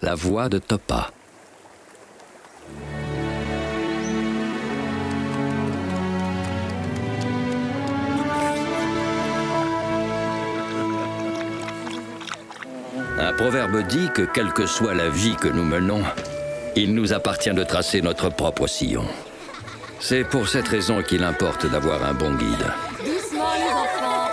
la voix de Topa. Un proverbe dit que quelle que soit la vie que nous menons, il nous appartient de tracer notre propre sillon. C'est pour cette raison qu'il importe d'avoir un bon guide. Doucement, les enfants.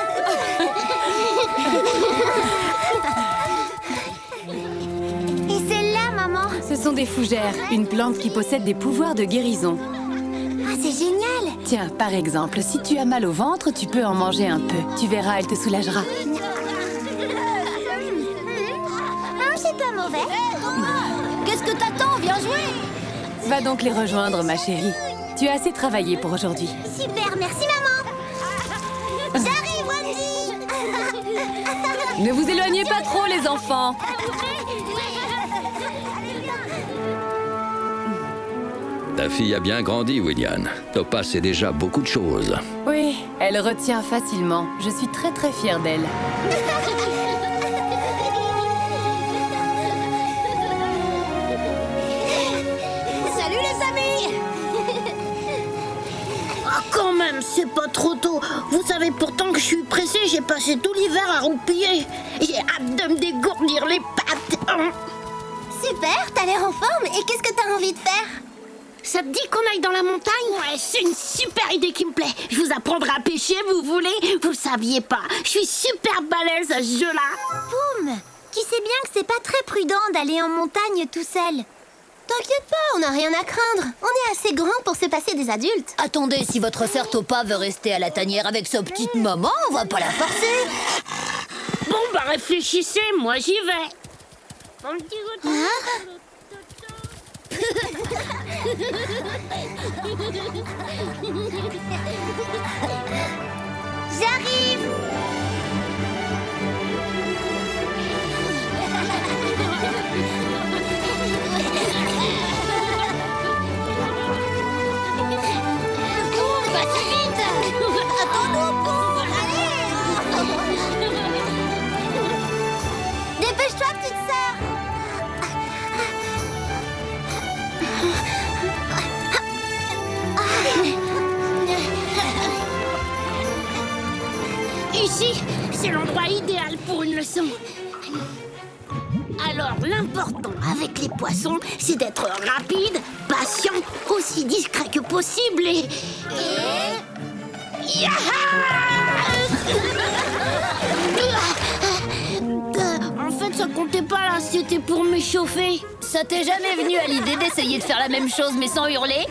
Et celle-là, maman? Ce sont des fougères, une plante qui possède des pouvoirs de guérison. Ah, c'est génial! Tiens, par exemple, si tu as mal au ventre, tu peux en manger un peu. Tu verras, elle te soulagera. C'est pas mauvais. Qu'est-ce que t'attends? Viens jouer! Va donc les rejoindre, ma chérie. Tu as assez travaillé pour aujourd'hui. Super, merci maman! J'arrive, Wendy! Ne vous éloignez pas trop, les enfants. Ta fille a bien grandi, William. Topa sait déjà beaucoup de choses. Oui, elle retient facilement. Je suis très très fière d'elle. Salut les amis! Ah, quand même, c'est pas trop tôt. Vous savez pourtant que je suis pressée, j'ai passé tout l'hiver à roupiller. J'ai hâte de me dégourdir les pattes. Super, t'as l'air en forme. Et qu'est-ce que t'as envie de faire? Ça te dit qu'on aille dans la montagne? Ouais, c'est une super idée qui me plaît. Je vous apprendrai à pêcher, vous voulez? Vous le saviez pas. Je suis super balèze à ce jeu-là. Poum! Tu sais bien que c'est pas très prudent d'aller en montagne tout seul. T'inquiète pas, on n'a rien à craindre. On est assez grand pour se passer des adultes. Attendez, si votre sœur Topa veut rester à la tanière avec sa petite maman, on va pas la forcer. Bon, bah réfléchissez, moi j'y vais. J'arrive! Cours, vas-y vite! Attends-nous, cours! Allez! Dépêche-toi, petite sœur! Ici, c'est l'endroit idéal pour une leçon. Alors, l'important avec les poissons, c'est d'être rapide, patient, aussi discret que possible et... En fait, ça comptait pas là, c'était pour m'échauffer. Ça t'est jamais venu à l'idée d'essayer de faire la même chose mais sans hurler?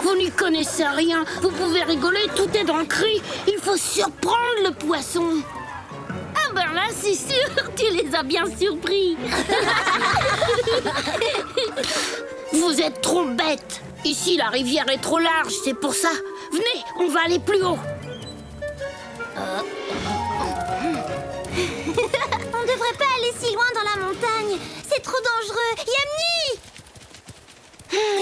Vous n'y connaissez rien, vous pouvez rigoler, tout est dans le cri. Il faut surprendre le poisson. Ah ben là, c'est sûr, tu les as bien surpris. Vous êtes trop bêtes. Ici, la rivière est trop large, c'est pour ça. Venez, on va aller plus haut. On devrait pas aller si loin dans la montagne. C'est trop dangereux. Yamni!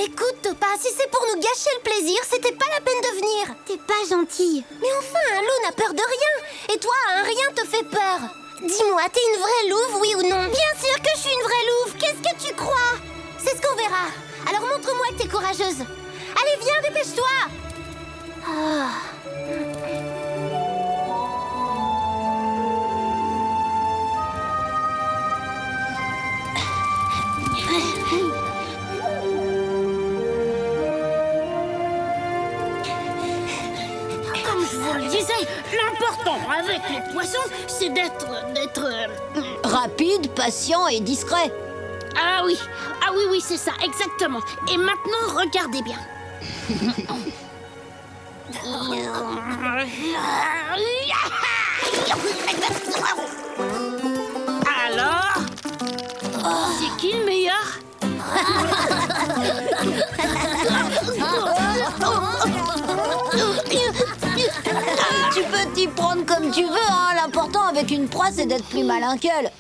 Écoute, Topa, si c'est pour nous gâcher le plaisir, c'était pas la peine de venir. T'es pas gentille. Mais enfin, un loup n'a peur de rien. Et toi, un rien te fait peur. Dis-moi, t'es une vraie louve, oui ou non? Bien sûr que je suis une vraie louve. Qu'est-ce que tu crois? C'est ce qu'on verra. Alors montre-moi que t'es courageuse. Allez, viens, dépêche-toi. Comme je vous le disais, l'important avec les poissons, c'est d'être... Rapide, patient et discret. Ah oui, c'est ça, exactement. Et maintenant, regardez bien. Alors, c'est qui le meilleur? Tu peux t'y prendre comme tu veux, hein. L'important avec une proie, c'est d'être plus malin qu'elle.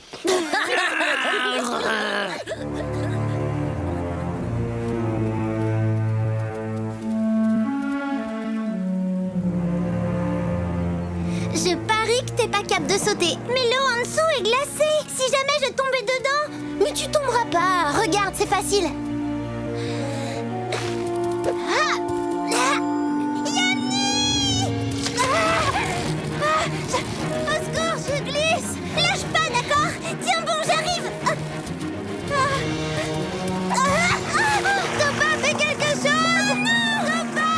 Je parie que t'es pas capable de sauter. Mais l'eau en dessous est glacée. Si jamais je tombais dedans... Mais tu tomberas pas. regarde, c'est facile. Ah, ah, Yamni! Au secours, je glisse. Lâche pas, d'accord? Tiens bon, j'arrive. Topa, fais quelque chose! Topa!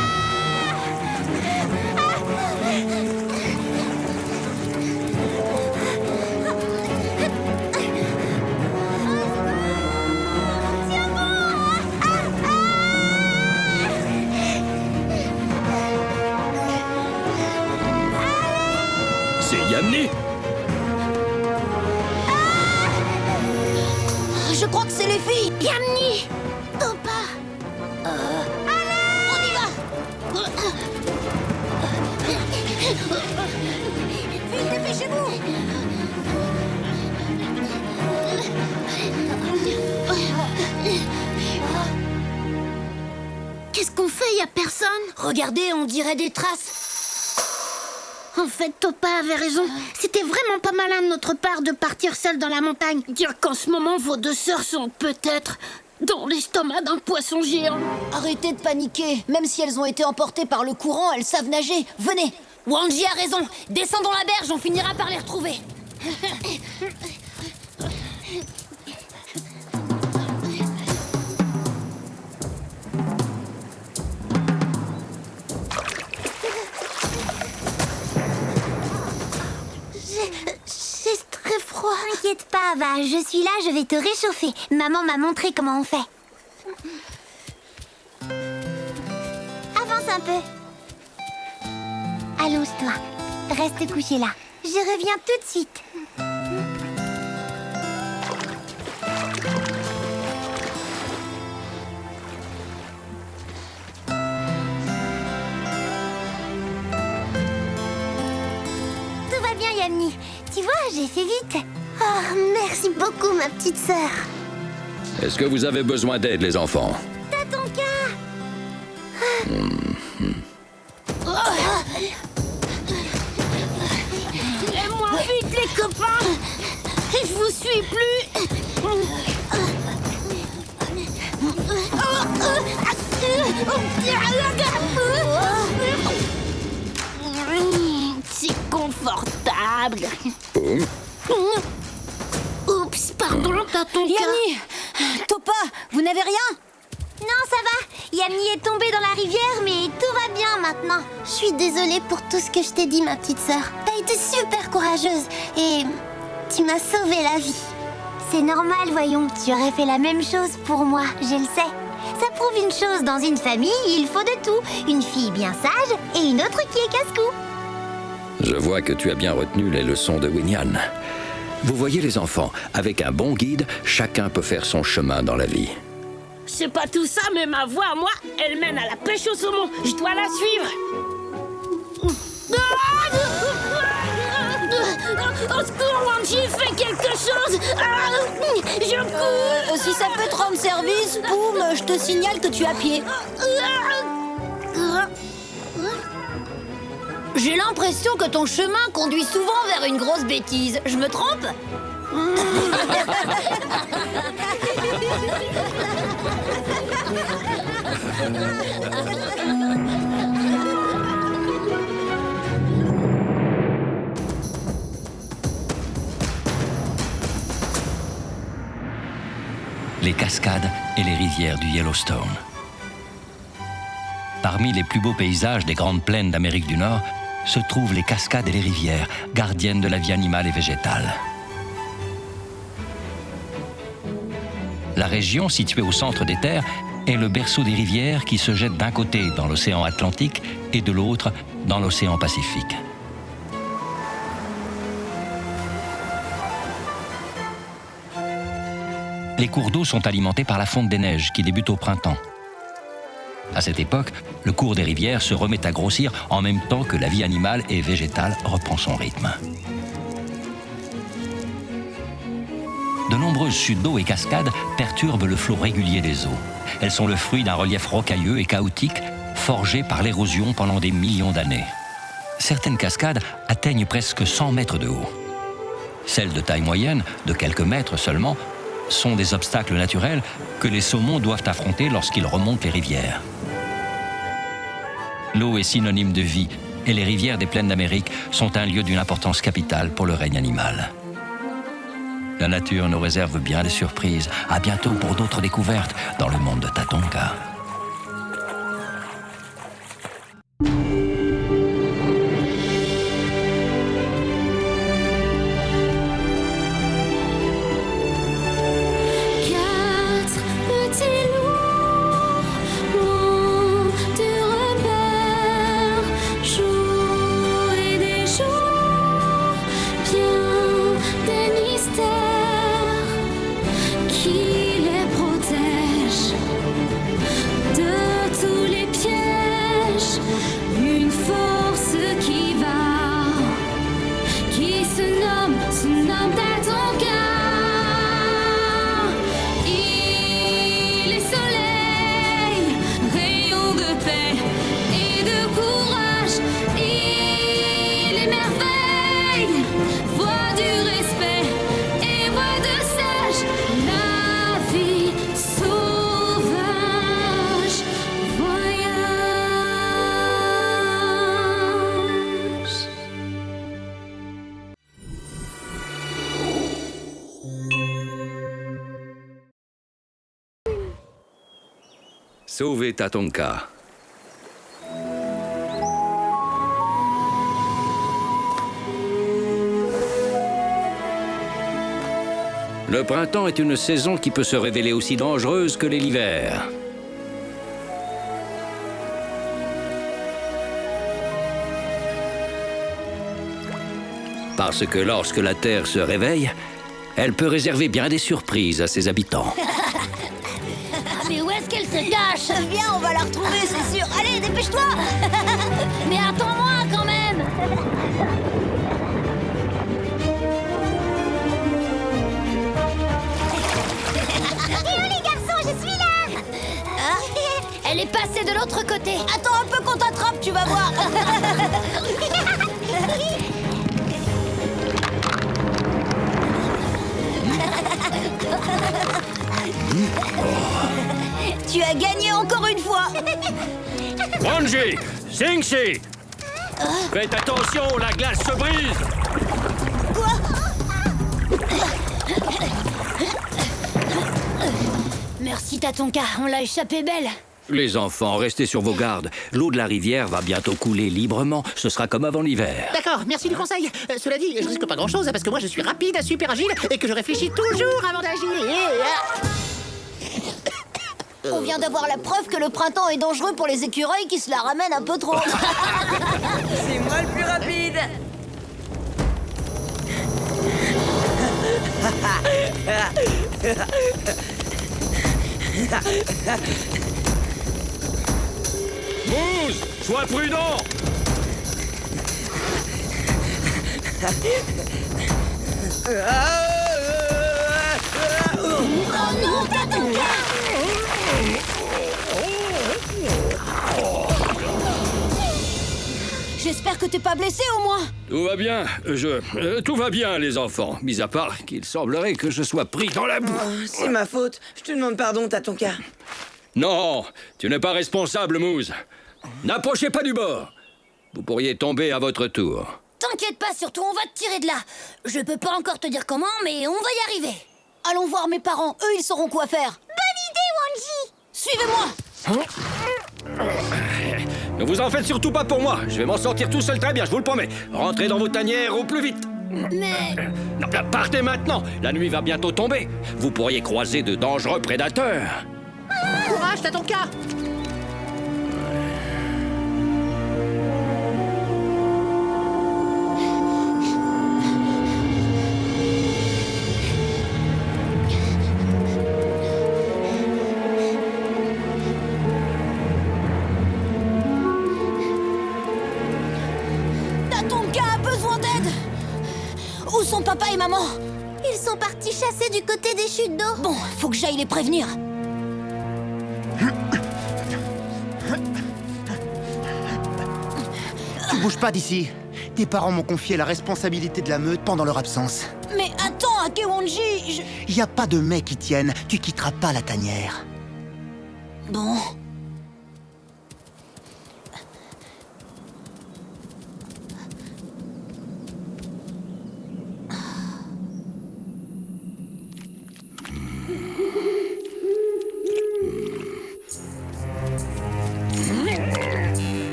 Tiens bon! C'est Yamni. Je crois que c'est les filles. Yamni! Topa! On y va. Vite, dépêchez-vous. Qu'est-ce qu'on fait? Y a personne? Regardez, on dirait des traces. En fait, Topa avait raison. C'était vraiment pas malin de notre part de partir seul dans la montagne. Dire qu'en ce moment, vos deux sœurs sont peut-être dans l'estomac d'un poisson géant. Arrêtez de paniquer. Même si elles ont été emportées par le courant, elles savent nager. Venez. Wanji a raison. Descendons la berge, on finira par les retrouver. J'ai très froid. T'inquiète pas, va. Je suis là, je vais te réchauffer. Maman m'a montré comment on fait. Avance un peu. Allonge-toi. Reste couché là. Je reviens tout de suite. Tout va bien, Yamni. Tu vois, j'ai fait vite. Oh, merci beaucoup, ma petite sœur. Est-ce que vous avez besoin d'aide, les enfants? T'as ton cas. Aidez-moi vite, les copains! Je vous suis plus! C'est confortable. Oups, pardon, t'as ton cas. Yamni, Topa, vous n'avez rien? Non, ça va. Yamni est tombée dans la rivière, mais tout va bien maintenant. Je suis désolée pour tout ce que je t'ai dit, ma petite sœur. T'as été super courageuse et tu m'as sauvé la vie. C'est normal, voyons. Tu aurais fait la même chose pour moi, je le sais. Ça prouve une chose, dans une famille, il faut de tout. Une fille bien sage et une autre qui est casse-cou. Je vois que tu as bien retenu les leçons de Winyan. Vous voyez les enfants, avec un bon guide, chacun peut faire son chemin dans la vie. C'est pas tout ça, mais ma voix à moi, elle mène à la pêche au saumon. Je dois la suivre. Au secours, Wanji, fais quelque chose. Je cours. Si ça peut te rendre service, Poum, je te signale que tu es à pied. J'ai l'impression que ton chemin conduit souvent vers une grosse bêtise. Je me trompe? Les cascades et les rivières du Yellowstone. Parmi les plus beaux paysages des grandes plaines d'Amérique du Nord se trouvent les cascades et les rivières, gardiennes de la vie animale et végétale. La région, située au centre des terres, est le berceau des rivières qui se jettent d'un côté dans l'océan Atlantique et de l'autre dans l'océan Pacifique. Les cours d'eau sont alimentés par la fonte des neiges qui débute au printemps. À cette époque, le cours des rivières se remet à grossir en même temps que la vie animale et végétale reprend son rythme. De nombreuses chutes d'eau et cascades perturbent le flot régulier des eaux. Elles sont le fruit d'un relief rocailleux et chaotique, forgé par l'érosion pendant des millions d'années. Certaines cascades atteignent presque 100 mètres de haut. Celles de taille moyenne, de quelques mètres seulement, sont des obstacles naturels que les saumons doivent affronter lorsqu'ils remontent les rivières. L'eau est synonyme de vie et les rivières des plaines d'Amérique sont un lieu d'une importance capitale pour le règne animal. La nature nous réserve bien des surprises. À bientôt pour d'autres découvertes dans le monde de Tatonka. Sauver Tatonka. Le printemps est une saison qui peut se révéler aussi dangereuse que l'hiver. Parce que lorsque la Terre se réveille, elle peut réserver bien des surprises à ses habitants. Mais où est-ce qu'elle se cache? Viens, on va la retrouver, c'est sûr. Allez, dépêche-toi. Mais attends-moi quand même. Et oh les garçons, je suis là. Elle est passée de l'autre côté. Attends un peu qu'on t'attrape, tu vas voir. Tu as gagné encore une fois. Ranji, Singsi, faites attention, la glace se brise. Merci Tatonka, on l'a échappé belle. Les enfants, restez sur vos gardes. L'eau de la rivière va bientôt couler librement. Ce sera comme avant l'hiver. D'accord, merci du conseil. Cela dit, je risque pas grand-chose parce que moi je suis rapide, super agile et que je réfléchis toujours avant d'agir. On vient d'avoir la preuve que le printemps est dangereux pour les écureuils qui se la ramènent un peu trop. C'est moi le plus rapide. Moose, sois prudent. Oh non, Tatonka! J'espère que t'es pas blessé au moins. Tout va bien, tout va bien, les enfants. Mis à part qu'il semblerait que je sois pris dans la boue. Oh, c'est ma faute. Je te demande pardon, Tatonka. Non, tu n'es pas responsable, Moose. N'approchez pas du bord. Vous pourriez tomber à votre tour. T'inquiète pas, surtout on va te tirer de là. Je peux pas encore te dire comment, mais on va y arriver. Allons voir mes parents, eux ils sauront quoi faire. Bonne idée, Wanji. Suivez-moi. Ne vous en faites surtout pas pour moi. Je vais m'en sortir tout seul très bien, je vous le promets. Rentrez dans vos tanières au plus vite. Mais... Non, partez maintenant. La nuit va bientôt tomber. Vous pourriez croiser de dangereux prédateurs. Courage, Tatonka. Tatonka a besoin d'aide. Où sont papa et maman? Ils sont partis chasser du côté des chutes d'eau. Bon, faut que j'aille les prévenir. Tu bouges pas d'ici. Tes parents m'ont confié la responsabilité de la meute pendant leur absence. Mais attends, Akewanji, Y a pas de mais qui tiennent, tu quitteras pas la tanière. Bon...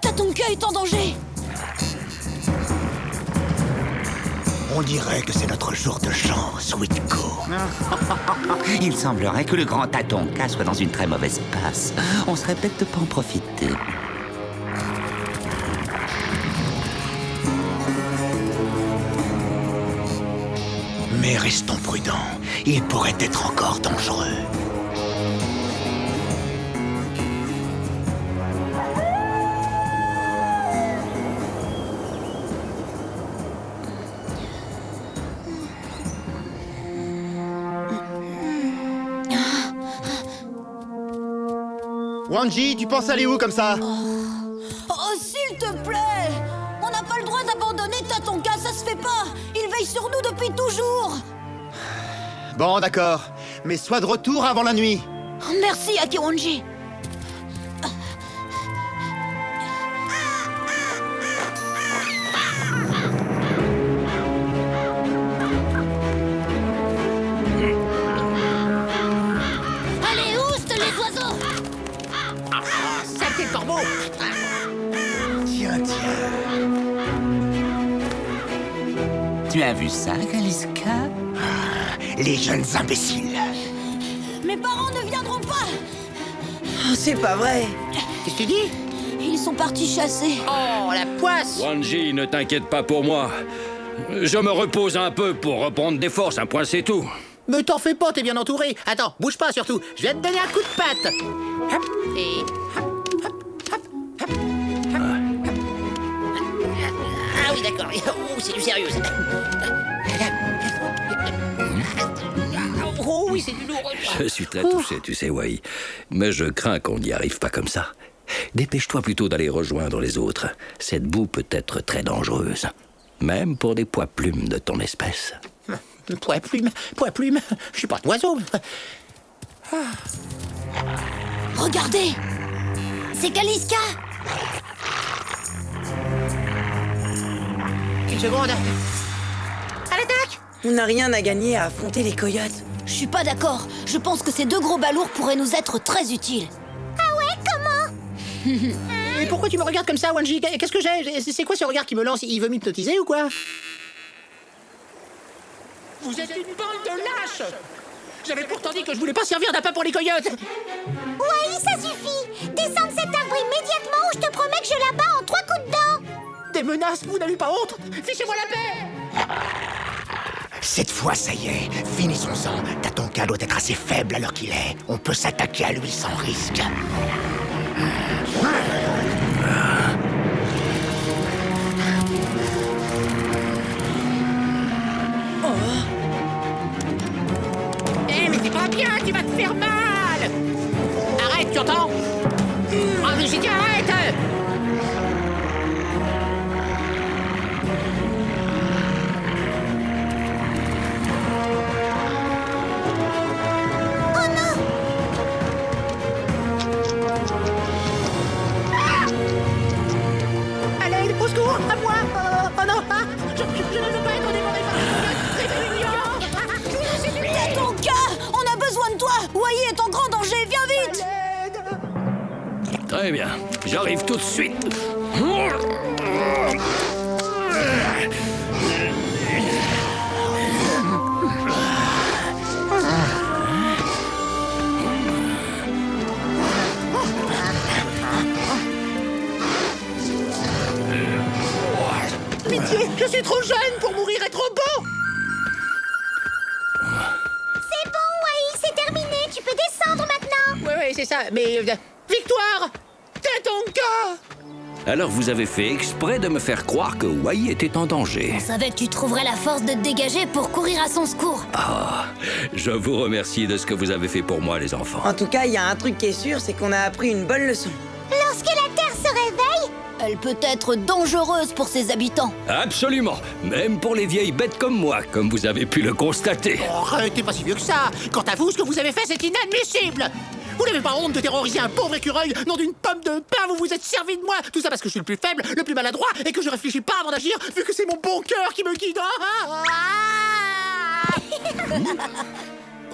Tatonka est en danger. On dirait que c'est notre jour de chance, Witko. Il semblerait que le grand Tatonka soit dans une très mauvaise passe. On serait bête de pas en profiter. Mais restons prudents, il pourrait être encore dangereux. Wanji, tu penses aller où comme ça? Oh, s'il te plaît! On n'a pas le droit d'abandonner Tatonka, ça se fait pas! Il veille sur nous depuis toujours! Bon, d'accord. Mais sois de retour avant la nuit. Merci, Akewanji! Allez, oust les oiseaux! Sacré corbeau! Tiens, tiens. Tu as vu ça, Kaliska? Les jeunes imbéciles. Mes parents ne viendront pas! Oh, c'est pas vrai. Qu'est-ce que tu dis? Ils sont partis chasser. Oh, la poisse! Wanji, ne t'inquiète pas pour moi. Je me repose un peu pour reprendre des forces, un point c'est tout. Me t'en fais pas, t'es bien entouré. Attends, bouge pas surtout. Je vais te donner un coup de patte. Hop, et hop, hop, hop, hop, hop, hop. Ah oui, d'accord. Oh, c'est du sérieux, ça. Oh oui, c'est du lourd. Je suis très touché, tu sais, Wai. Mais je crains qu'on n'y arrive pas comme ça. Dépêche-toi plutôt d'aller rejoindre les autres. Cette boue peut être très dangereuse. Même pour des pois plumes de ton espèce. Pois plume. Je suis pas d'oiseau. Regardez! C'est Kaliska! Une seconde. À l'attaque! On n'a rien à gagner à affronter les coyotes. Je suis pas d'accord. Je pense que ces deux gros balourds pourraient nous être très utiles. Mais pourquoi tu me regardes comme ça, Wanji? Qu'est-ce que j'ai? C'est quoi ce regard qui me lance? Il veut m'hypnotiser ou quoi? Vous êtes une bande de lâches! J'avais pourtant dit que je voulais pas servir d'appât pour les coyotes! Ouais, ça suffit. Descends de cet arbre immédiatement ou je te promets que je l'abats en 3 coups de dent. Des menaces, vous n'avez pas honte? Fichez-moi la paix! Cette fois, ça y est, finissons-en. Tatonka doit être assez faible à l'heure qu'il est. On peut s'attaquer à lui sans risque. Eh, mais c'est pas bien, tu vas te faire mal! Arrête, tu entends? Ah, mais j'ai dit arrête! Allez, au secours, à moi! Oh non! Ah, je ne veux pas être dévoré par les Tatonka! On a besoin de toi! Wai est en grand danger, viens vite! Très bien, j'arrive tout de suite. Pitié, je suis trop jeune pour mourir et trop beau! C'est bon, Wai, c'est terminé. Tu peux descendre maintenant. Ouais, c'est ça, mais... victoire! Tatonka! Alors vous avez fait exprès de me faire croire que Wai était en danger. On savait que tu trouverais la force de te dégager pour courir à son secours. Ah, je vous remercie de ce que vous avez fait pour moi, les enfants. En tout cas, il y a un truc qui est sûr, c'est qu'on a appris une bonne leçon. Lorsque la Terre se réveille, Elle peut être dangereuse pour ses habitants. Absolument, même pour les vieilles bêtes comme moi, comme vous avez pu le constater. Oh, t'es pas si vieux que ça. Quant à vous, ce que vous avez fait, c'est inadmissible. Vous n'avez pas honte de terroriser un pauvre écureuil, nom d'une pomme de pain, vous vous êtes servi de moi. Tout ça parce que je suis le plus faible, le plus maladroit, et que je réfléchis pas avant d'agir, vu que c'est mon bon cœur qui me guide.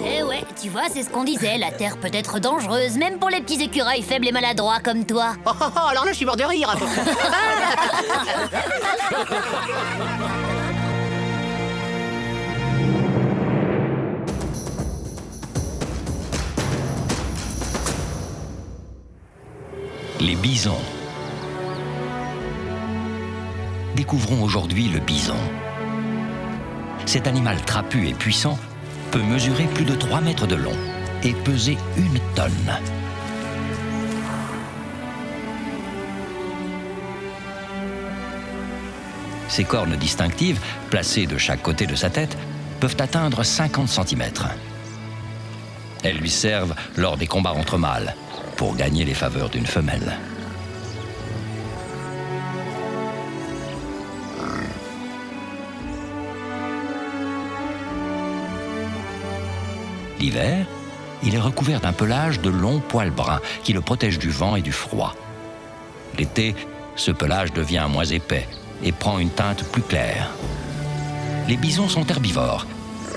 Eh ouais, tu vois, c'est ce qu'on disait, la Terre peut être dangereuse, même pour les petits écureuils faibles et maladroits comme toi. Oh, oh, oh, alors là, je suis mort de rire. Les bisons. Découvrons aujourd'hui le bison. Cet animal trapu et puissant peut mesurer plus de 3 mètres de long et peser 1 tonne. Ses cornes distinctives, placées de chaque côté de sa tête, peuvent atteindre 50 cm. Elles lui servent lors des combats entre mâles, pour gagner les faveurs d'une femelle. L'hiver, il est recouvert d'un pelage de longs poils bruns qui le protège du vent et du froid. L'été, ce pelage devient moins épais et prend une teinte plus claire. Les bisons sont herbivores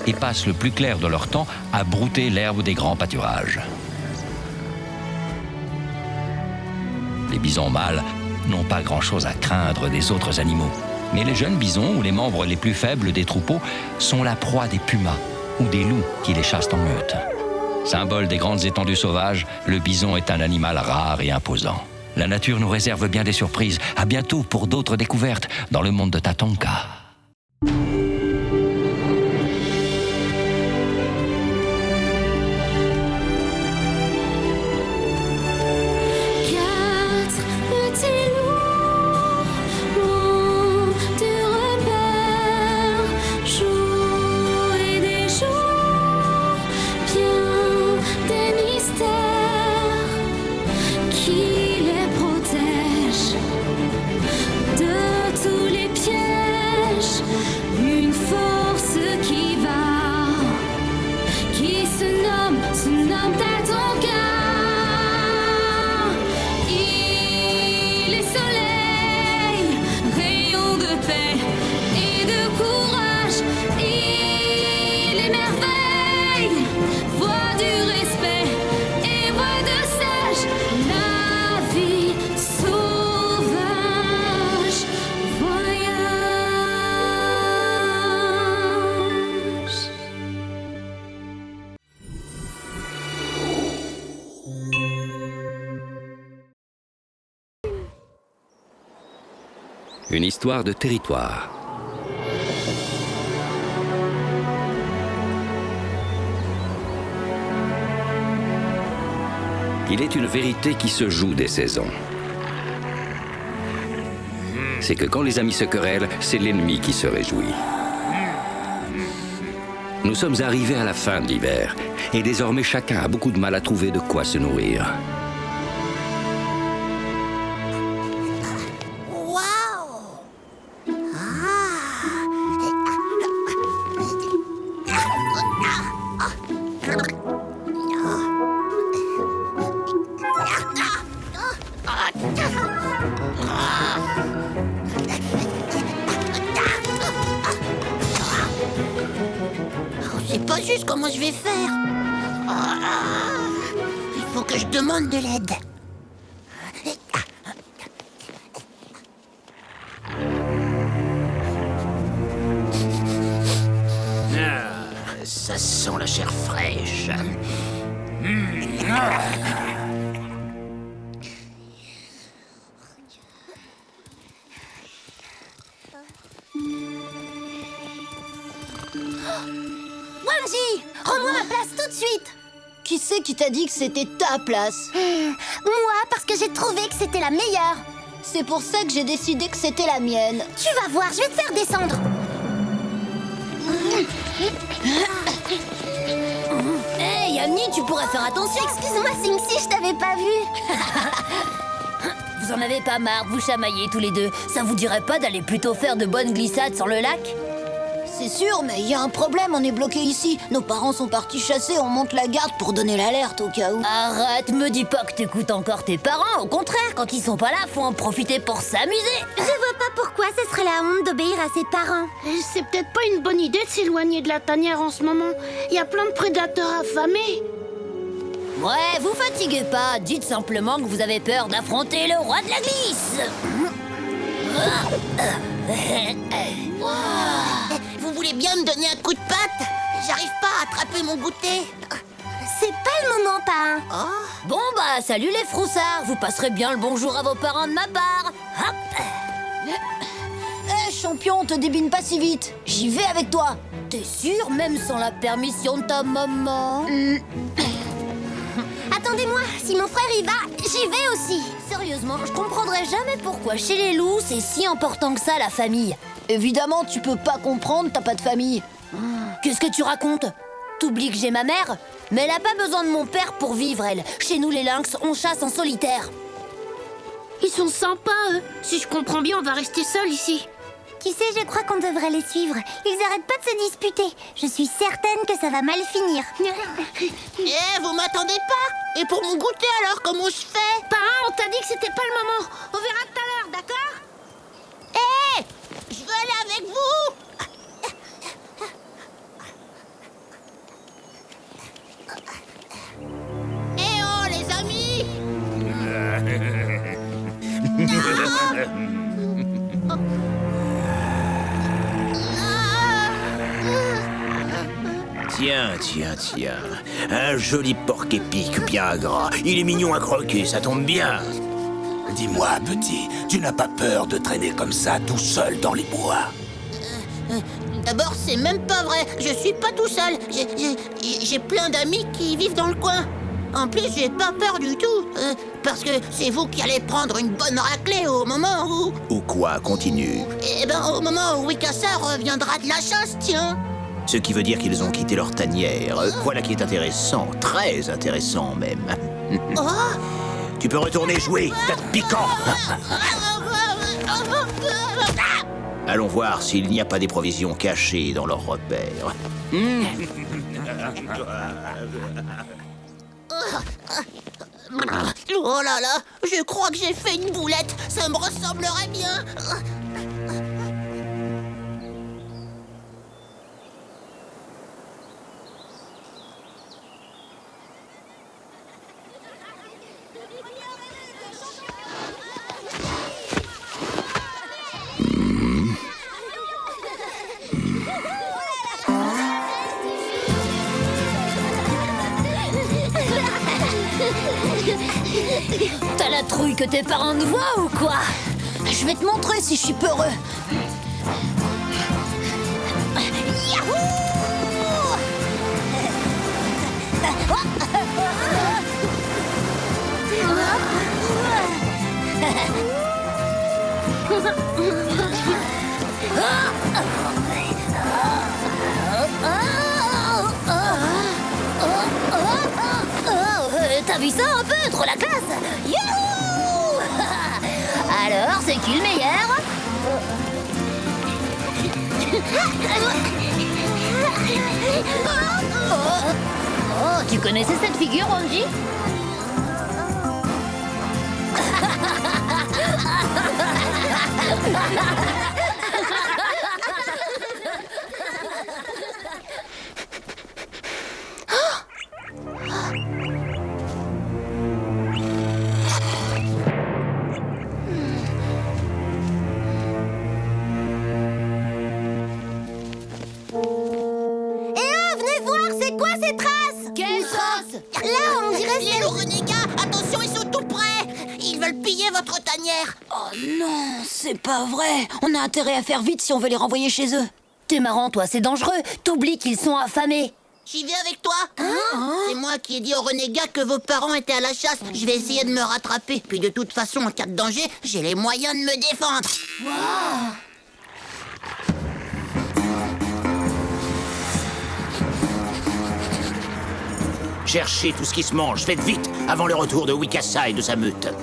et passent le plus clair de leur temps à brouter l'herbe des grands pâturages. Les bisons mâles n'ont pas grand-chose à craindre des autres animaux. Mais les jeunes bisons ou les membres les plus faibles des troupeaux sont la proie des pumas ou des loups qui les chassent en meute. Symbole des grandes étendues sauvages, le bison est un animal rare et imposant. La nature nous réserve bien des surprises. À bientôt pour d'autres découvertes dans le monde de Tatonka. Une histoire de territoire. Il est une vérité qui se joue des saisons. C'est que quand les amis se querellent, c'est l'ennemi qui se réjouit. Nous sommes arrivés à la fin de l'hiver, et désormais chacun a beaucoup de mal à trouver de quoi se nourrir. C'est pas juste comment je vais faire. Il faut que je demande de l'aide. Ça sent la chair fraîche. Wanji, rends-moi ma place tout de suite. Qui c'est qui t'a dit que c'était ta place? Moi, parce que j'ai trouvé que c'était la meilleure. C'est pour ça que j'ai décidé que c'était la mienne. Tu vas voir, je vais te faire descendre. Hé, Yamni, tu pourrais faire attention. Excuse-moi, Singsi, je t'avais pas vu. Vous en avez pas marre de vous chamailler tous les deux. Ça vous dirait pas d'aller plutôt faire de bonnes glissades sur le lac? C'est sûr, mais il y a un problème, on est bloqué ici. Nos parents sont partis chasser, on monte la garde pour donner l'alerte au cas où. Arrête, me dis pas que t'écoutes encore tes parents. Au contraire, quand ils sont pas là, faut en profiter pour s'amuser. Je vois pas pourquoi ce serait la honte d'obéir à ses parents. C'est peut-être pas une bonne idée de s'éloigner de la tanière en ce moment. Il y a plein de prédateurs affamés. Ouais, vous fatiguez pas. Dites simplement que vous avez peur d'affronter le roi de la glisse. Vous voulez bien me donner un coup de patte? J'arrive pas à attraper mon goûter. C'est pas le moment, parrain. Bon bah, salut les froussards. Vous passerez bien le bonjour à vos parents de ma part. Hop. Hé, champion, te débine pas si vite. J'y vais avec toi. T'es sûr, même sans la permission de ta maman? Attendez-moi, si mon frère y va, j'y vais aussi. Sérieusement, je comprendrai jamais pourquoi chez les loups, c'est si important que ça, la famille. Évidemment, tu peux pas comprendre, t'as pas de famille. Qu'est-ce que tu racontes? T'oublies que j'ai ma mère? Mais elle a pas besoin de mon père pour vivre, elle. Chez nous, les lynx, on chasse en solitaire. Ils sont sympas, eux. Si je comprends bien, on va rester seuls ici. Tu sais, je crois qu'on devrait les suivre. Ils arrêtent pas de se disputer. Je suis certaine que ça va mal finir. Eh, vous m'attendez pas? Et pour mon goûter alors, comment je fais? Parrain, on t'a dit que c'était pas le moment. On verra tout à l'heure, d'accord? Eh, je veux aller avec vous. Eh oh, les amis! Tiens. Un joli porc épic bien gras. Il est mignon à croquer, ça tombe bien. Dis-moi, petit, tu n'as pas peur de traîner comme ça tout seul dans les bois? D'abord, c'est même pas vrai. Je suis pas tout seul. J'ai plein d'amis qui vivent dans le coin. En plus, j'ai pas peur du tout. Parce que c'est vous qui allez prendre une bonne raclée au moment où... Ou quoi, continue. Eh ben, au moment où Wicassa reviendra de la chasse, tiens. Ce qui veut dire qu'ils ont quitté leur tanière. Voilà qui est intéressant, très intéressant même. Tu peux retourner jouer, t'as de piquant. Allons voir s'il n'y a pas des provisions cachées dans leurs repères. Oh là là, je crois que j'ai fait une boulette. Ça me ressemblerait bien. T'as la trouille que tes parents te voient ou quoi? Je vais te montrer si je suis peureux. T'as vu ça un peu? Trop la classe! Youhou! Alors, c'est qui le meilleur? Oh, tu connaissais cette figure, Angie? votre tanière. Oh non, c'est pas vrai. On a intérêt à faire vite si on veut les renvoyer chez eux. T'es marrant, toi, c'est dangereux. T'oublies qu'ils sont affamés. J'y vais avec toi. C'est moi qui ai dit aux renégats que vos parents étaient à la chasse. Je vais essayer de me rattraper. Puis de toute façon, en cas de danger, j'ai les moyens de me défendre. Cherchez tout ce qui se mange, faites vite, avant le retour de Wikassa et de sa meute.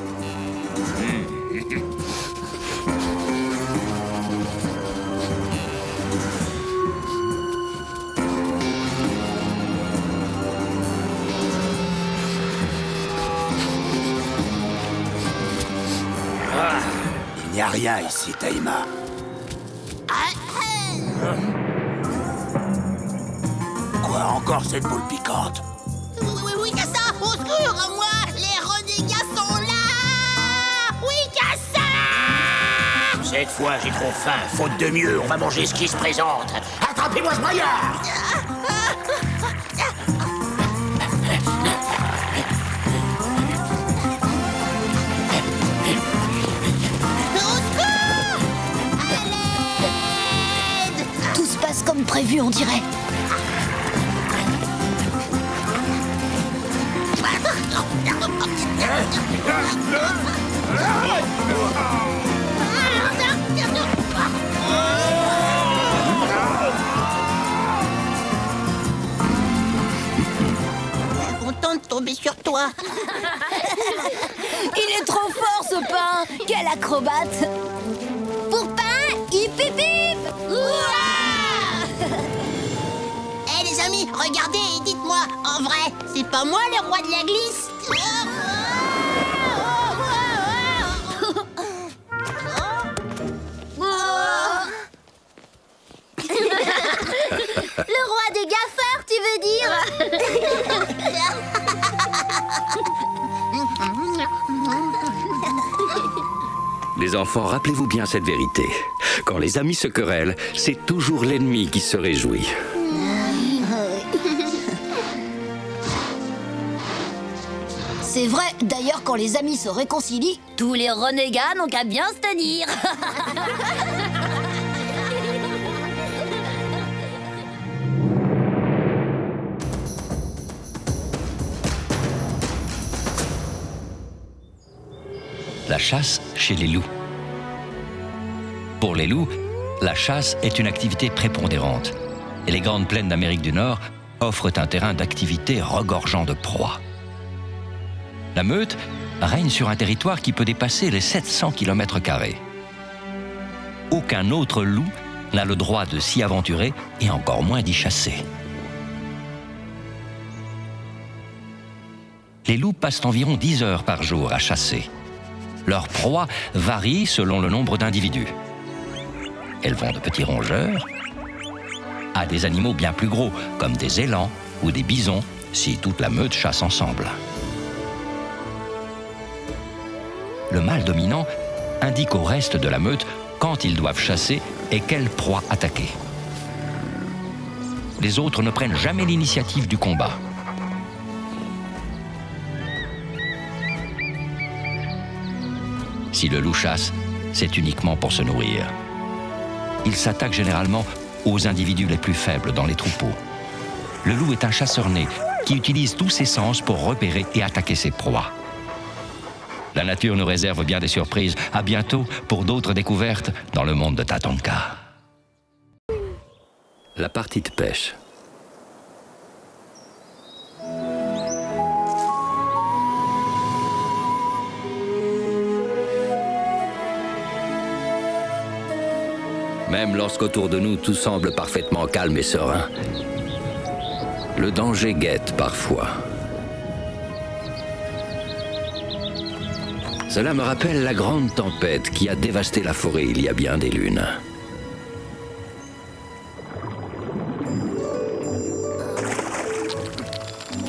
Il n'y a rien ici, Taïma. Quoi, encore cette boule piquante? Oui, Wikassa, au secours, à moi. Les renégats sont là. Wikassa! Cette fois, j'ai trop faim, faute de mieux, on va manger ce qui se présente. Attrapez-moi ce braillard! Tout se passe comme prévu, on dirait. Content de tomber sur toi. Il est trop fort, ce pain. Quel acrobate. Pour pain, hip hip hip. Eh les amis, regardez et dites-moi, en vrai, c'est pas moi le roi de la glisse? Le roi des gaffeurs, tu veux dire? Les enfants, rappelez-vous bien cette vérité. Quand les amis se querellent, c'est toujours l'ennemi qui se réjouit. C'est vrai, d'ailleurs, quand les amis se réconcilient, tous les renégats n'ont qu'à bien se tenir. La chasse chez les loups. Pour les loups, la chasse est une activité prépondérante et les grandes plaines d'Amérique du Nord offrent un terrain d'activité regorgeant de proies. La meute règne sur un territoire qui peut dépasser les 700 km². Aucun autre loup n'a le droit de s'y aventurer et encore moins d'y chasser. Les loups passent environ 10 heures par jour à chasser. Leur proie varie selon le nombre d'individus. Elles vont de petits rongeurs à des animaux bien plus gros, comme des élans ou des bisons, si toute la meute chasse ensemble. Le mâle dominant indique au reste de la meute quand ils doivent chasser et quelle proie attaquer. Les autres ne prennent jamais l'initiative du combat. Si le loup chasse, c'est uniquement pour se nourrir. Il s'attaque généralement aux individus les plus faibles dans les troupeaux. Le loup est un chasseur né qui utilise tous ses sens pour repérer et attaquer ses proies. La nature nous réserve bien des surprises. À bientôt pour d'autres découvertes dans le monde de Tatanka. La partie de pêche. Même lorsqu'autour de nous tout semble parfaitement calme et serein, le danger guette parfois. Cela me rappelle la grande tempête qui a dévasté la forêt il y a bien des lunes.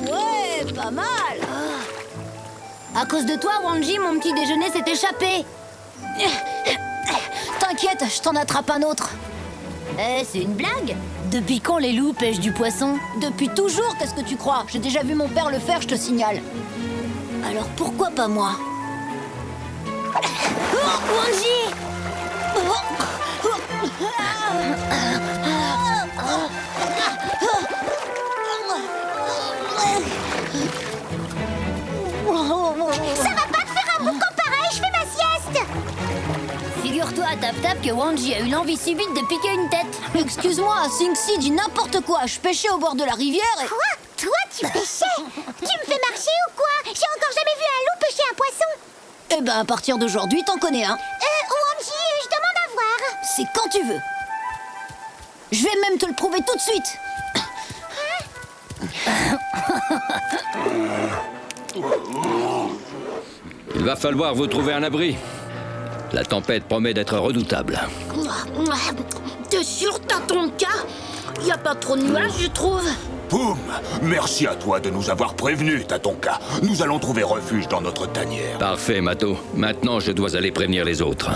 Ouais, pas mal. À cause de toi, Wanji, mon petit déjeuner s'est échappé. T'inquiète, je t'en attrape un autre. C'est une blague? Depuis quand les loups pêchent du poisson? Depuis toujours, qu'est-ce que tu crois? J'ai déjà vu mon père le faire, je te signale. Alors pourquoi pas moi? Oh, Wanji! Tap-Tap que Wanji a eu l'envie subite de piquer une tête. Excuse-moi, Sinxi dit n'importe quoi. Je pêchais au bord de la rivière et... Quoi? Toi, tu pêchais? Tu me fais marcher ou quoi? J'ai encore jamais vu un loup pêcher un poisson. Eh ben, à partir d'aujourd'hui, t'en connais un. Wanji, je demande à voir. C'est quand tu veux. Je vais même te le prouver tout de suite. Il va falloir vous trouver un abri. La tempête promet d'être redoutable. T'es sûr t'as ton cas? Y a pas trop de nuages, je trouve. Poum! Merci à toi de nous avoir prévenus, Tatonka. Nous allons trouver refuge dans notre tanière. Parfait, Mato. Maintenant, je dois aller prévenir les autres.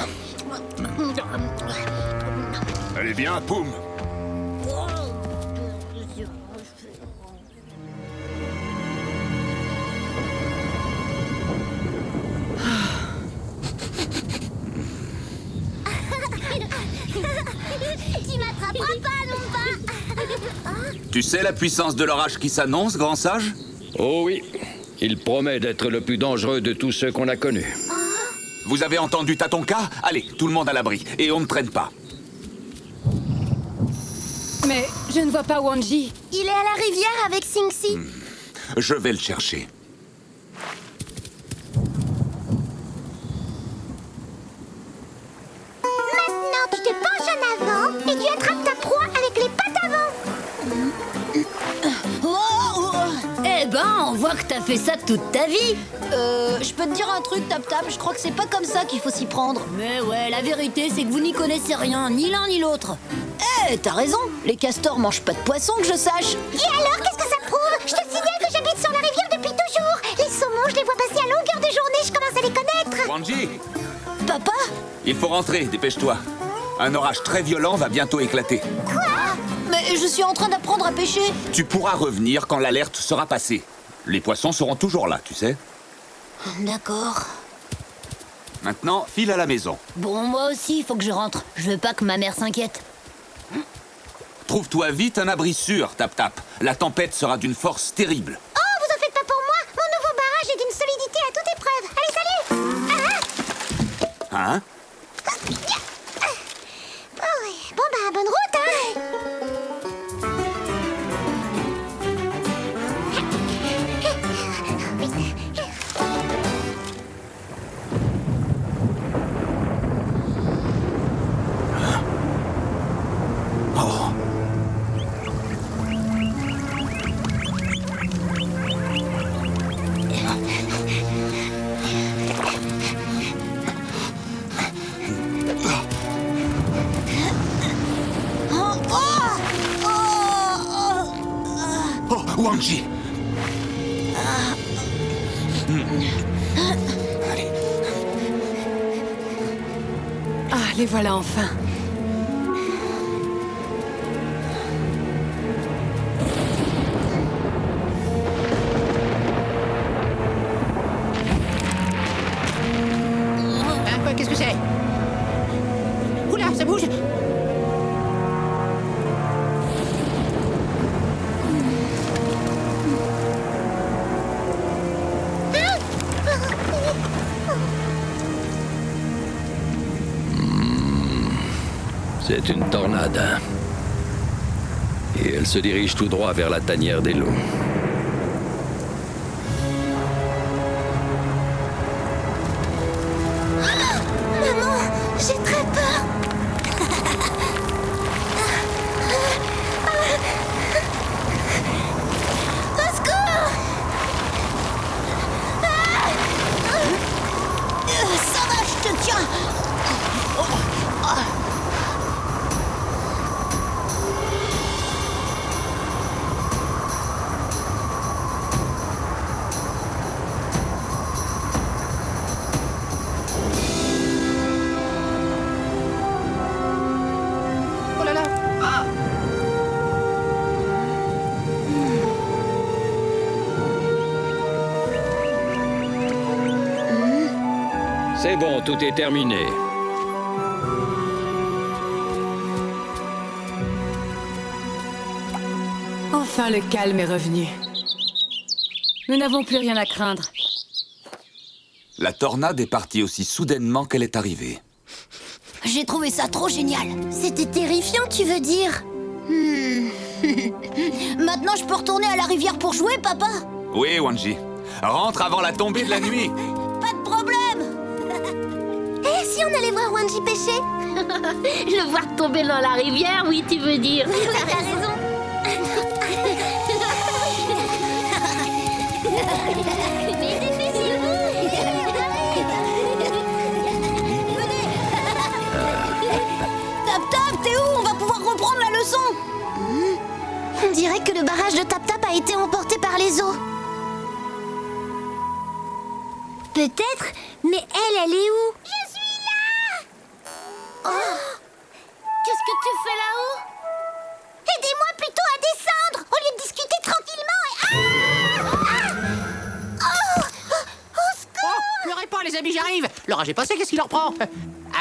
Allez, viens, Poum! Tu m'attraperas pas, non pas. Tu sais la puissance de l'orage qui s'annonce, grand sage? Oh oui, il promet d'être le plus dangereux de tous ceux qu'on a connus. Vous avez entendu Tatonka? Allez, tout le monde à l'abri, et on ne traîne pas. Mais je ne vois pas Wanji. Il est à la rivière avec Sinxi. Je vais le chercher. Maintenant, tu te penches en avant et tu attrapes ta proie avec les pattes avant. Eh ben, on voit que t'as fait ça toute ta vie. Je peux te dire un truc, Tap-Tap, je crois que c'est pas comme ça qu'il faut s'y prendre. Mais ouais, la vérité, c'est que vous n'y connaissez rien, ni l'un ni l'autre. Eh, t'as raison, les castors mangent pas de poisson, que je sache. Et alors, qu'est-ce que ça prouve? Je te signale que j'habite sur la rivière depuis toujours. Les saumons, je les vois passer à longueur de journée, je commence à les connaître. Wanji, Papa? il faut rentrer, dépêche-toi. Un orage très violent va bientôt éclater. Quoi? Mais je suis en train d'apprendre à pêcher. Tu pourras revenir quand l'alerte sera passée. Les poissons seront toujours là, tu sais. D'accord. Maintenant, file à la maison. Bon, moi aussi, il faut que je rentre. Je veux pas que ma mère s'inquiète. Trouve-toi vite un abri sûr, Tap-Tap. La tempête sera d'une force terrible. Oh, vous en faites pas pour moi. Mon nouveau barrage est d'une solidité à toute épreuve. Allez, salut. Hein? Oh, ouais. Bon, bah, bonne route, hein. Oh, Wanji! Allez. Ah, les voilà enfin. Qu'est-ce que c'est? Oula, ça bouge! C'est une tornade. Et elle se dirige tout droit vers la tanière des loups. Maman, j'ai très peur. Au secours! Ça va, je te tiens. Oh là là! Ah! C'est bon, tout est terminé. Enfin, le calme est revenu. Nous n'avons plus rien à craindre. La tornade est partie aussi soudainement qu'elle est arrivée. J'ai trouvé ça trop génial. C'était terrifiant, tu veux dire? Maintenant, je peux retourner à la rivière pour jouer, papa? Oui, Wanji. Rentre avant la tombée de la nuit. Pas de problème. Eh, si on allait voir Wanji pêcher? Le voir tomber dans la rivière, oui, tu veux dire. T'as raison. Tap-Tap, t'es où? On va pouvoir reprendre la leçon. On dirait que le barrage de Tap-Tap a été emporté par les eaux. Peut-être, mais elle est où? Je suis là! Oh! Qu'est-ce que tu fais là-haut? Aidez-moi plutôt à descendre, au lieu de discuter tranquillement et... Au secours! Pleurez pas, les amis, j'arrive. L'orage est passé, qu'est-ce qui leur prend?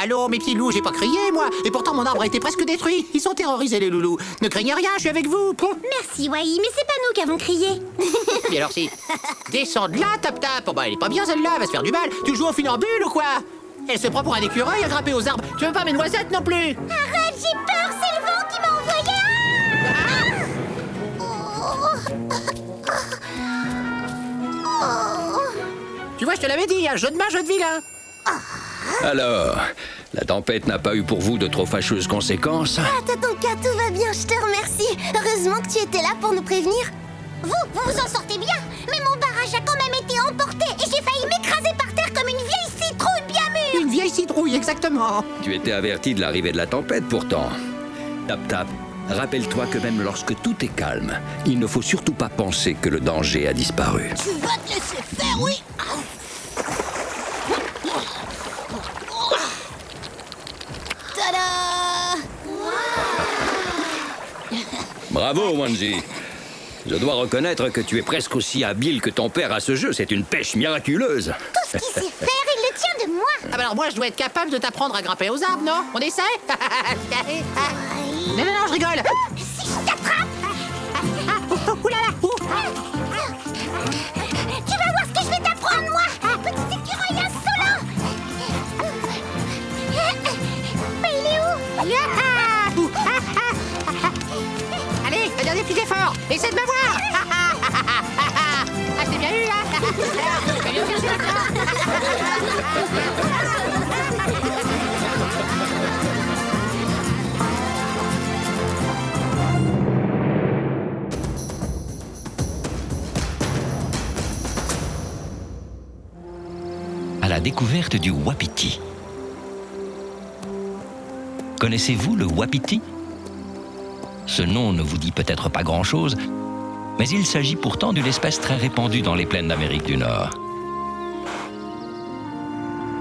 Allô, mes petits loups, j'ai pas crié, moi. Et pourtant, mon arbre a été presque détruit. Ils sont terrorisés, les loulous. Ne craignez rien, je suis avec vous. Merci, Wai, mais c'est pas nous qui avons crié. Et alors si... Descends de là, Tap-Tap. Oh bah, elle est pas bien, celle-là, elle va se faire du mal. Tu joues au funambule ou quoi? Elle se prend pour un écureuil à grimper aux arbres. Tu veux pas mes noisettes non plus? Arrête, j'ai peur, c'est le vent qui m'a envoyé. Tu vois, je te l'avais dit, un jeu de main, jeu de vilain. Alors, la tempête n'a pas eu pour vous de trop fâcheuses conséquences? Tatonka, tout va bien, je te remercie. Heureusement que tu étais là pour nous prévenir. Vous vous en sortez bien. Mais mon barrage a quand même été emporté et j'ai failli m'écraser par terre comme une vieille citrouille bien mûre. Une vieille citrouille, exactement. Tu étais averti de l'arrivée de la tempête, pourtant. Tap-Tap, rappelle-toi que même lorsque tout est calme, il ne faut surtout pas penser que le danger a disparu. Tu vas te laisser faire, oui. Tada! Bravo, Wanji. Je dois reconnaître que tu es presque aussi habile que ton père à ce jeu. C'est une pêche miraculeuse. Tout ce qu'il sait faire, il le tient de moi. Ah bah alors moi, je dois être capable de t'apprendre à grimper aux arbres, non? On essaie? Non, je rigole. Si je t'attrape... Oulala! Tu vas voir ce que je vais t'apprendre, moi. Petit écureuil insolent. Mais il est où? Allez, un dernier petit effort. Essaie de me voir. Ah, c'est bien eu, hein? À la découverte du wapiti. Connaissez-vous le wapiti? Ce nom ne vous dit peut-être pas grand-chose, mais il s'agit pourtant d'une espèce très répandue dans les plaines d'Amérique du Nord.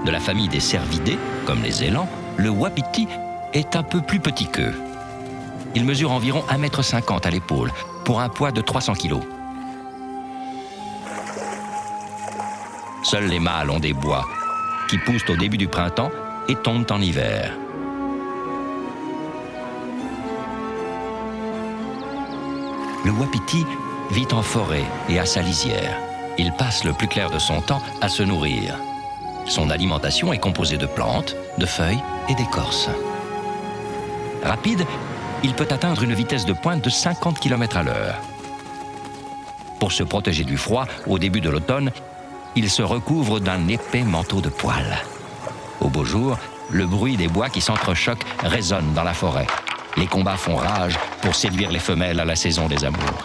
De la famille des cervidés, comme les élans, le wapiti est un peu plus petit qu'eux. Il mesure environ 1,50 m à l'épaule, pour un poids de 300 kg. Seuls les mâles ont des bois, qui poussent au début du printemps et tombent en hiver. Le wapiti vit en forêt et à sa lisière. Il passe le plus clair de son temps à se nourrir. Son alimentation est composée de plantes, de feuilles et d'écorces. Rapide, il peut atteindre une vitesse de pointe de 50 km/h. Pour se protéger du froid, au début de l'automne, il se recouvre d'un épais manteau de poils. Au beau jour, le bruit des bois qui s'entrechoquent résonne dans la forêt. Les combats font rage pour séduire les femelles à la saison des amours.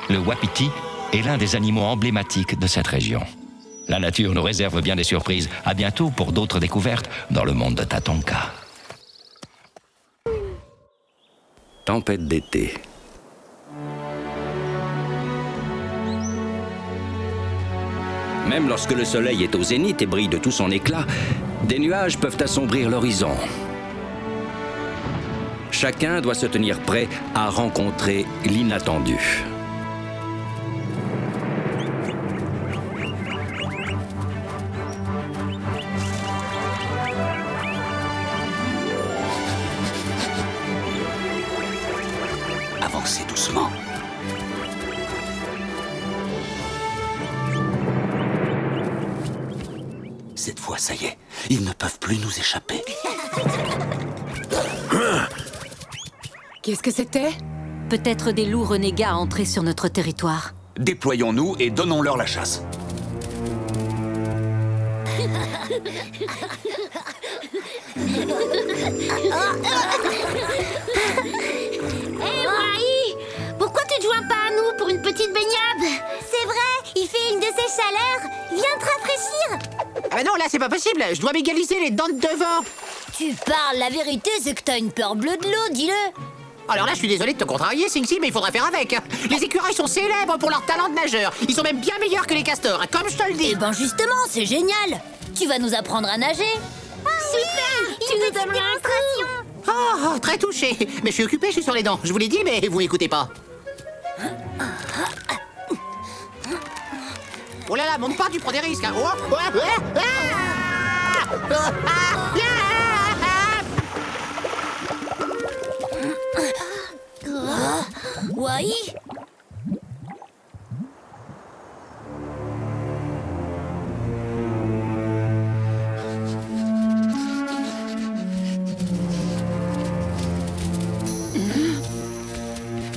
Le wapiti est l'un des animaux emblématiques de cette région. La nature nous réserve bien des surprises. À bientôt pour d'autres découvertes dans le monde de Tatonka. Tempête d'été. Même lorsque le soleil est au zénith et brille de tout son éclat, des nuages peuvent assombrir l'horizon. Chacun doit se tenir prêt à rencontrer l'inattendu. Avancez doucement. Cette fois, ça y est, ils ne peuvent plus nous échapper. Qu'est-ce que c'était? Peut-être des loups renégats entrés sur notre territoire. Déployons-nous et donnons-leur la chasse. Hé, Wai! Pourquoi tu te joins pas à nous pour une petite baignade? C'est vrai, il fait une de ces chaleurs. Viens te rafraîchir. Ah bah non, là, c'est pas possible. Je dois m'égaliser les dents de devant. Tu parles, la vérité c'est que t'as une peur bleue de l'eau, dis-le. Alors là, je suis désolé de te contrarier, Sing-Si, mais il faudrait faire avec. Les écureuils sont célèbres pour leur talent de nageur. Ils sont même bien meilleurs que les castors, hein, comme je te le dis. Eh ben justement, c'est génial. Tu vas nous apprendre à nager. Super! Tu nous donneras un coup! Oh, très touché. Mais je suis occupé, je suis sur les dents. Je vous l'ai dit, mais vous m'écoutez pas. Oh là là, monte pas, tu prends des risques. Hein. Oh, ouais, ouais, Wai.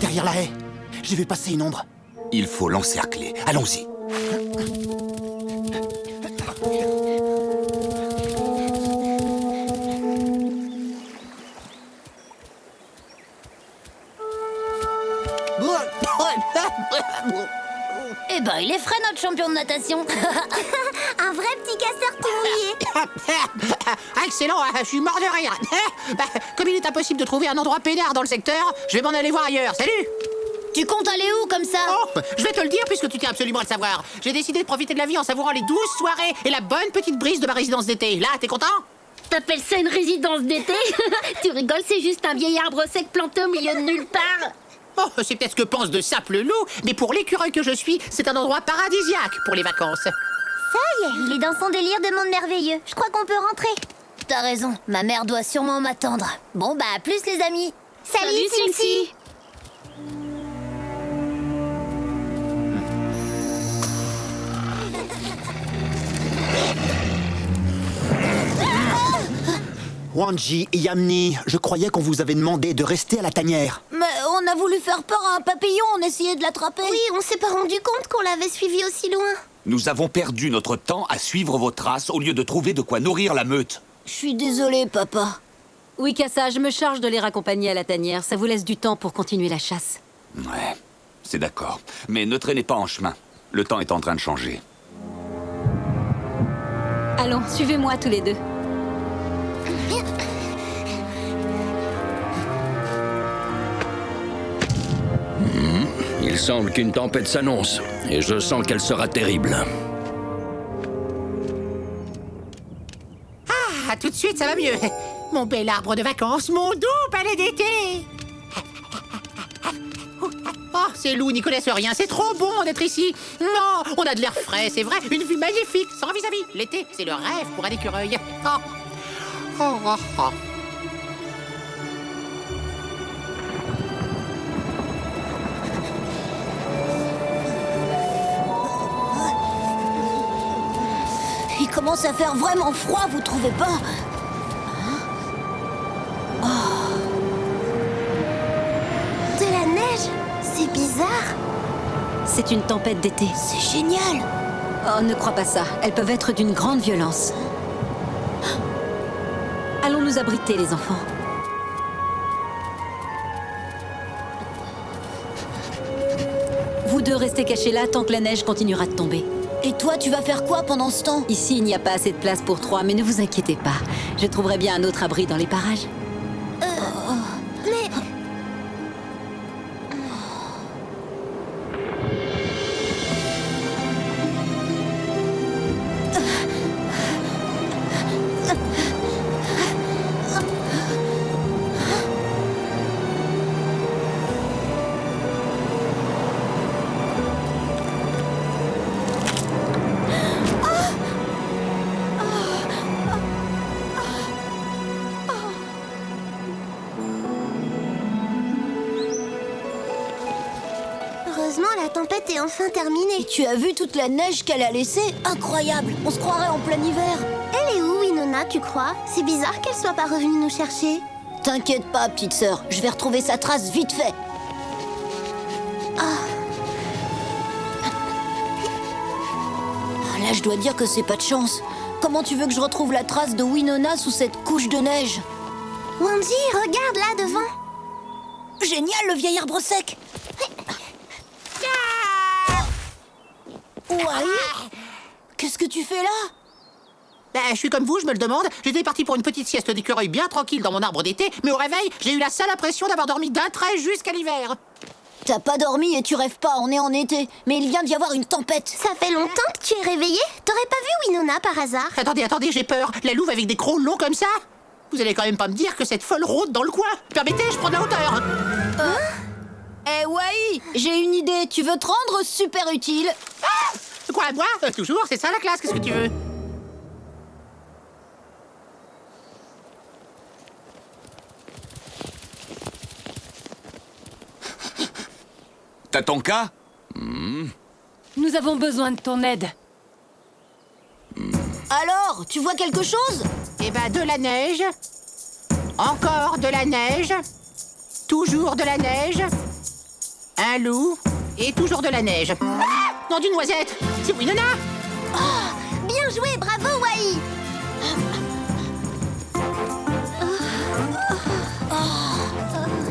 Derrière la haie, j'ai vu passer une ombre. Il faut l'encercler. Allons-y. Eh ben il est frais notre champion de natation. Un vrai petit casseur tout mouillé. Excellent, je suis mort de rire. Comme il est impossible de trouver un endroit peinard dans le secteur, je vais m'en aller voir ailleurs. Salut! Tu comptes aller où comme ça? Oh, je vais te le dire puisque tu tiens absolument à le savoir. J'ai décidé de profiter de la vie en savourant les douces soirées et la bonne petite brise de ma résidence d'été. Là, t'es content? T'appelles ça une résidence d'été? Tu rigoles, c'est juste un vieil arbre sec planté au milieu de nulle part. Oh, c'est peut-être ce que pense de sape le loup, mais pour l'écureuil que je suis, c'est un endroit paradisiaque pour les vacances. Ça y est, il est dans son délire de monde merveilleux. Je crois qu'on peut rentrer. T'as raison, ma mère doit sûrement m'attendre. Bon bah à plus les amis. Salut, Sing-Si. Wanji et Yamni, je croyais qu'on vous avait demandé de rester à la tanière. Mais on a voulu faire peur à un papillon, on essayait de l'attraper. Oui, on s'est pas rendu compte qu'on l'avait suivi aussi loin. Nous avons perdu notre temps à suivre vos traces au lieu de trouver de quoi nourrir la meute. Je suis désolée, papa. Oui, Kassa, je me charge de les raccompagner à la tanière. Ça vous laisse du temps pour continuer la chasse. Ouais, c'est d'accord. Mais ne traînez pas en chemin. Le temps est en train de changer. Allons, suivez-moi tous les deux. Il semble qu'une tempête s'annonce, et je sens qu'elle sera terrible. Ah, tout de suite, ça va mieux. Mon bel arbre de vacances, mon doux palais d'été. Oh, ces loups n'y connaissent rien, c'est trop bon d'être ici. Non, on a de l'air frais, c'est vrai, une vue magnifique, sans vis-à-vis. L'été, c'est le rêve pour un écureuil. Oh. Oh, oh, oh. Il commence à faire vraiment froid, vous trouvez pas? De la neige? C'est bizarre. C'est une tempête d'été. C'est génial. Oh, ne crois pas ça. Elles peuvent être d'une grande violence. Allons nous abriter, les enfants. Vous deux restez cachés là tant que la neige continuera de tomber. Et toi, tu vas faire quoi pendant ce temps? Ici, il n'y a pas assez de place pour trois, mais ne vous inquiétez pas. Je trouverai bien un autre abri dans les parages. Mais... Heureusement, la tempête est enfin terminée. Et tu as vu toute la neige qu'elle a laissée? Incroyable. On se croirait en plein hiver. Elle est où, Winona? Winona, tu crois? C'est bizarre qu'elle soit pas revenue nous chercher. T'inquiète pas, petite sœur, je vais retrouver sa trace vite fait. Ah, là, je dois dire que c'est pas de chance. Comment tu veux que je retrouve la trace de Winona sous cette couche de neige? Wanji, regarde là devant. Génial, le vieil arbre sec. Ouais. Qu'est-ce que tu fais là? Ben, je suis comme vous, je me le demande. J'étais parti pour une petite sieste d'écureuil bien tranquille dans mon arbre d'été, mais au réveil, j'ai eu la sale impression d'avoir dormi d'un trait jusqu'à l'hiver. T'as pas dormi et tu rêves pas, on est en été. Mais il vient d'y avoir une tempête. Ça fait longtemps que tu es réveillé? T'aurais pas vu Winona par hasard? Attendez, j'ai peur. La louve avec des crocs longs comme ça? Vous allez quand même pas me dire que cette folle rôde dans le coin. Permettez, je prends de la hauteur. Eh ouais, j'ai une idée. Tu veux te rendre super utile? Ah! Quoi, moi? Toujours, c'est ça la classe, qu'est-ce que tu veux? Tatanka? Nous avons besoin de ton aide. Alors, tu vois quelque chose? Eh ben, de la neige. Encore de la neige. Toujours de la neige. Un loup. Et toujours de la neige. Ah! Non, d'une noisette. C'est Winona. Bien joué, bravo, Wai.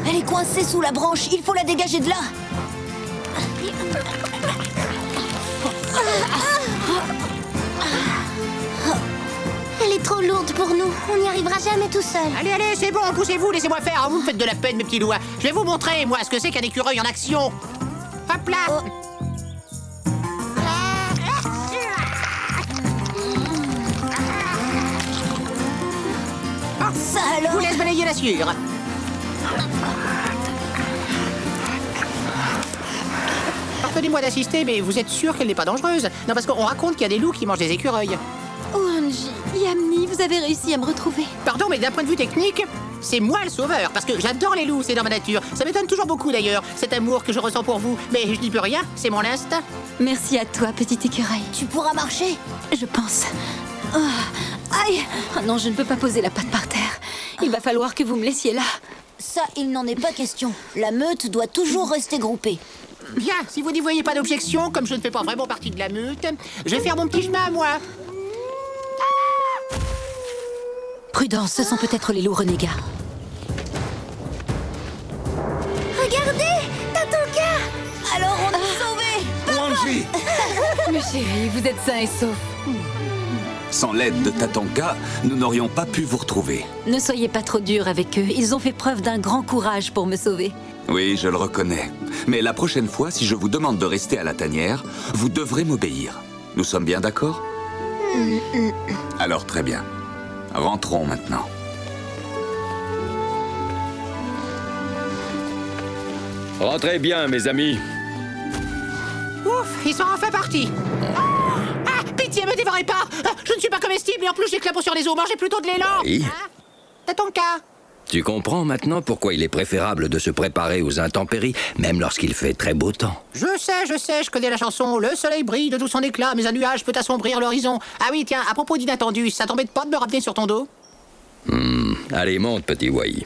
Elle est coincée sous la branche, il faut la dégager de là. Elle est trop lourde pour nous. On n'y arrivera jamais tout seul. Allez, c'est bon, poussez-vous, laissez-moi faire. Vous me faites de la peine, mes petits loups. Je vais vous montrer, moi, ce que c'est qu'un écureuil en action. Hop là. Ça alors? Je vous laisse balayer la sueur. Pardonnez-moi d'assister, mais vous êtes sûr qu'elle n'est pas dangereuse? Non, parce qu'on raconte qu'il y a des loups qui mangent des écureuils. Wanji, Yamni, vous avez réussi à me retrouver. Pardon, mais d'un point de vue technique, c'est moi le sauveur, parce que j'adore les loups, c'est dans ma nature. Ça m'étonne toujours beaucoup d'ailleurs, cet amour que je ressens pour vous. Mais je n'y peux rien, c'est mon instinct. Merci à toi, petit écureuil. Tu pourras marcher? Je pense. Aïe! Ah non, je ne peux pas poser la patte par terre. Il va falloir que vous me laissiez là. Ça, il n'en est pas question. La meute doit toujours rester groupée. Bien, si vous n'y voyez pas d'objection, comme je ne fais pas vraiment partie de la meute, je vais faire mon petit chemin à moi. Prudence, ce sont peut-être les loups renégats. Regardez, Tatanka. Alors on est sauvés. Wanji! Mais chérie, vous êtes sains et saufs. Sans l'aide de Tatanka, nous n'aurions pas pu vous retrouver. Ne soyez pas trop dur avec eux. Ils ont fait preuve d'un grand courage pour me sauver. Oui, je le reconnais. Mais la prochaine fois, si je vous demande de rester à la tanière, vous devrez m'obéir. Nous sommes bien d'accord? Alors très bien. Rentrons maintenant. Rentrez bien, mes amis. Ouf, ils sont enfin partis. Ah, pitié, me dévorez pas. Je ne suis pas comestible et en plus j'éclape sur les os. Mangez plutôt de l'élan. Oui. Tatanka. Tu comprends maintenant pourquoi il est préférable de se préparer aux intempéries, même lorsqu'il fait très beau temps. Je sais, je connais la chanson. Le soleil brille de tout son éclat, mais un nuage peut assombrir l'horizon. Ah oui, tiens, à propos d'inattendu, ça t'embête pas de me ramener sur ton dos? Allez, monte, petit Wai.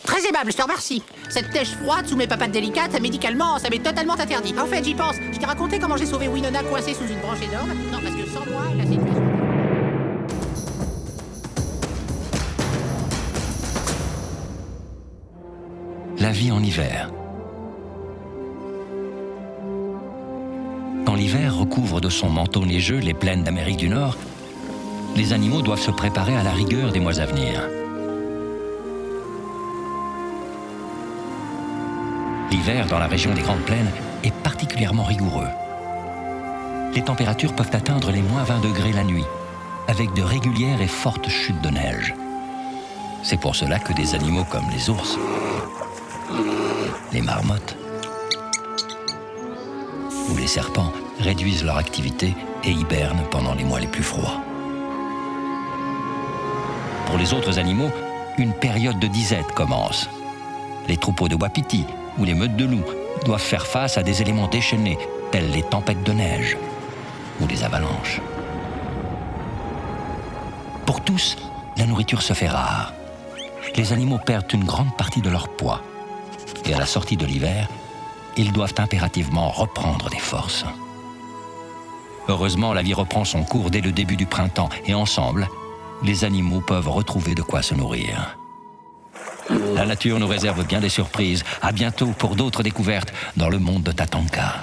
Très aimable, je te remercie. Cette neige froide sous mes papates délicates, médicalement, ça m'est totalement interdit. En fait, j'y pense. Je t'ai raconté comment j'ai sauvé Winona coincée sous une branche énorme. Non, parce que sans moi, la situation... La vie en hiver. Quand l'hiver recouvre de son manteau neigeux les plaines d'Amérique du Nord, les animaux doivent se préparer à la rigueur des mois à venir. L'hiver dans la région des Grandes Plaines est particulièrement rigoureux. Les températures peuvent atteindre les moins 20 degrés la nuit, avec de régulières et fortes chutes de neige. C'est pour cela que des animaux comme les ours, les marmottes ou les serpents réduisent leur activité et hibernent pendant les mois les plus froids. Pour les autres animaux, une période de disette commence. Les troupeaux de wapitis ou les meutes de loups doivent faire face à des éléments déchaînés, tels les tempêtes de neige ou les avalanches. Pour tous, la nourriture se fait rare. Les animaux perdent une grande partie de leur poids. Et à la sortie de l'hiver, ils doivent impérativement reprendre des forces. Heureusement, la vie reprend son cours dès le début du printemps et ensemble, les animaux peuvent retrouver de quoi se nourrir. La nature nous réserve bien des surprises. À bientôt pour d'autres découvertes dans le monde de Tatanka.